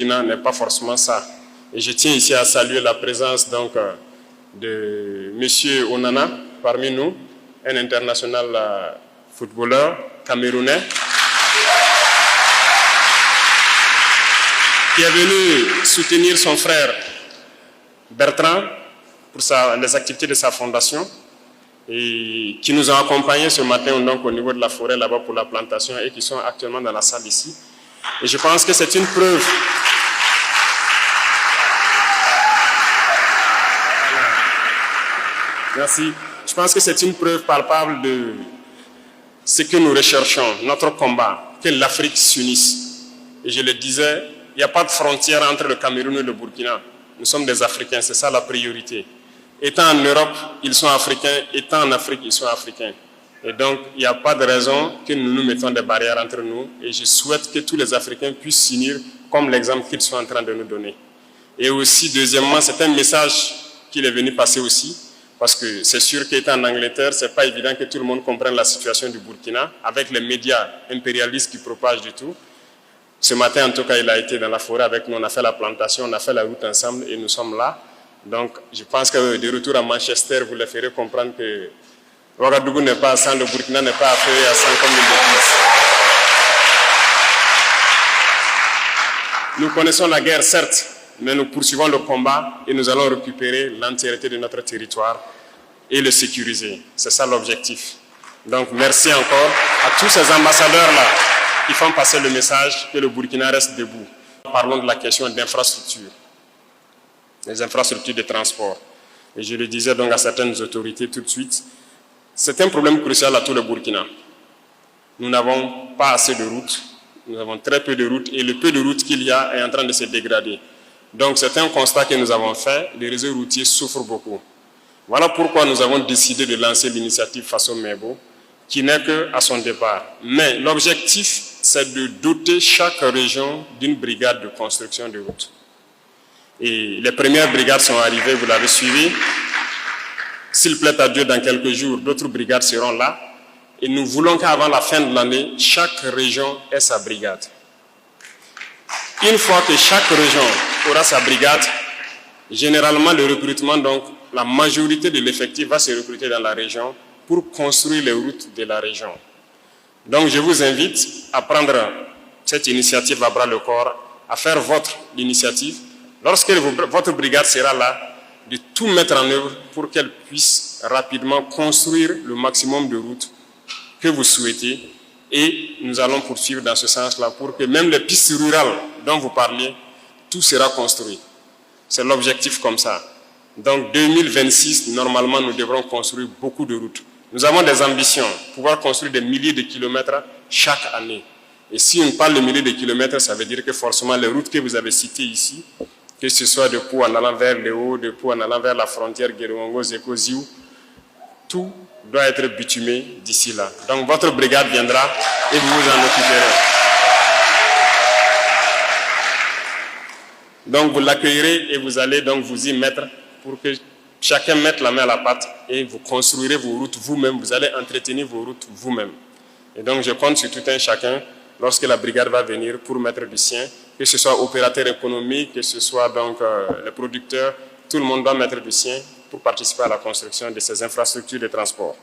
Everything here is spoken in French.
n'est pas forcément ça. Et je tiens ici à saluer la présence donc, de M. Onana parmi nous, un international footballeur camerounais, qui est venu soutenir son frère Bertrand pour les activités de sa fondation et qui nous a accompagnés ce matin donc, au niveau de la forêt là-bas pour la plantation et qui sont actuellement dans la salle ici. Et je pense que c'est une preuve. Merci. Je pense que c'est une preuve palpable de ce que nous recherchons, notre combat, que l'Afrique s'unisse. Et je le disais, il n'y a pas de frontière entre le Cameroun et le Burkina. Nous sommes des Africains, c'est ça la priorité. Étant en Europe, ils sont africains. Étant en Afrique, ils sont africains. Et donc, il n'y a pas de raison que nous nous mettons des barrières entre nous. Et je souhaite que tous les Africains puissent s'unir comme l'exemple qu'ils sont en train de nous donner. Et aussi, deuxièmement, c'est un message qu'il est venu passer aussi. Parce que c'est sûr qu'étant en Angleterre, ce n'est pas évident que tout le monde comprenne la situation du Burkina, avec les médias impérialistes qui propagent du tout. Ce matin, en tout cas, il a été dans la forêt avec nous, on a fait la plantation, on a fait la route ensemble et nous sommes là. Donc, je pense que de retour à Manchester, vous les ferez comprendre que Ouagadougou n'est pas à 100, le Burkina n'est pas affairé à 100 comme ils le disent. Nous connaissons la guerre, certes, mais nous poursuivons le combat et nous allons récupérer l'entièreté de notre territoire et le sécuriser. C'est ça l'objectif. Donc, merci encore à tous ces ambassadeurs-là qui font passer le message que le Burkina reste debout. Parlons de la question d'infrastructure, des infrastructures de transport. Et je le disais donc à certaines autorités tout de suite, c'est un problème crucial à tout le Burkina. Nous n'avons pas assez de routes, nous avons très peu de routes et le peu de routes qu'il y a est en train de se dégrader. Donc c'est un constat que nous avons fait, les réseaux routiers souffrent beaucoup. Voilà pourquoi nous avons décidé de lancer l'initiative Faso Mebo, qui n'est qu'à son départ. Mais l'objectif, c'est de doter chaque région d'une brigade de construction de routes. Et les premières brigades sont arrivées, vous l'avez suivi. S'il plaît à Dieu, dans quelques jours, d'autres brigades seront là. Et nous voulons qu'avant la fin de l'année, chaque région ait sa brigade. Une fois que chaque région aura sa brigade, généralement le recrutement, donc la majorité de l'effectif va se recruter dans la région pour construire les routes de la région. Donc je vous invite à prendre cette initiative à bras le corps, à faire votre initiative. Lorsque votre brigade sera là, de tout mettre en œuvre pour qu'elle puisse rapidement construire le maximum de routes que vous souhaitez. Et nous allons poursuivre dans ce sens-là pour que même les pistes rurales dont vous parliez, tout sera construit. C'est l'objectif comme ça. Donc 2026, normalement, nous devrons construire beaucoup de routes. Nous avons des ambitions, pouvoir construire des milliers de kilomètres chaque année. Et si on parle de milliers de kilomètres, ça veut dire que forcément les routes que vous avez citées ici, que ce soit de Pau en allant vers le haut, de Pau en allant vers la frontière Guérouango, Zeko, Ziou, tout doit être bitumé d'ici là. Donc votre brigade viendra et vous vous en occuperez. Donc vous l'accueillerez et vous allez donc vous y mettre pour que chacun mette la main à la pâte et vous construirez vos routes vous-même, vous allez entretenir vos routes vous-même. Et donc je compte sur tout un chacun lorsque la brigade va venir pour mettre du sien, que ce soit opérateur économique, que ce soit donc les producteurs, tout le monde doit mettre du sien pour participer à la construction de ces infrastructures de transport.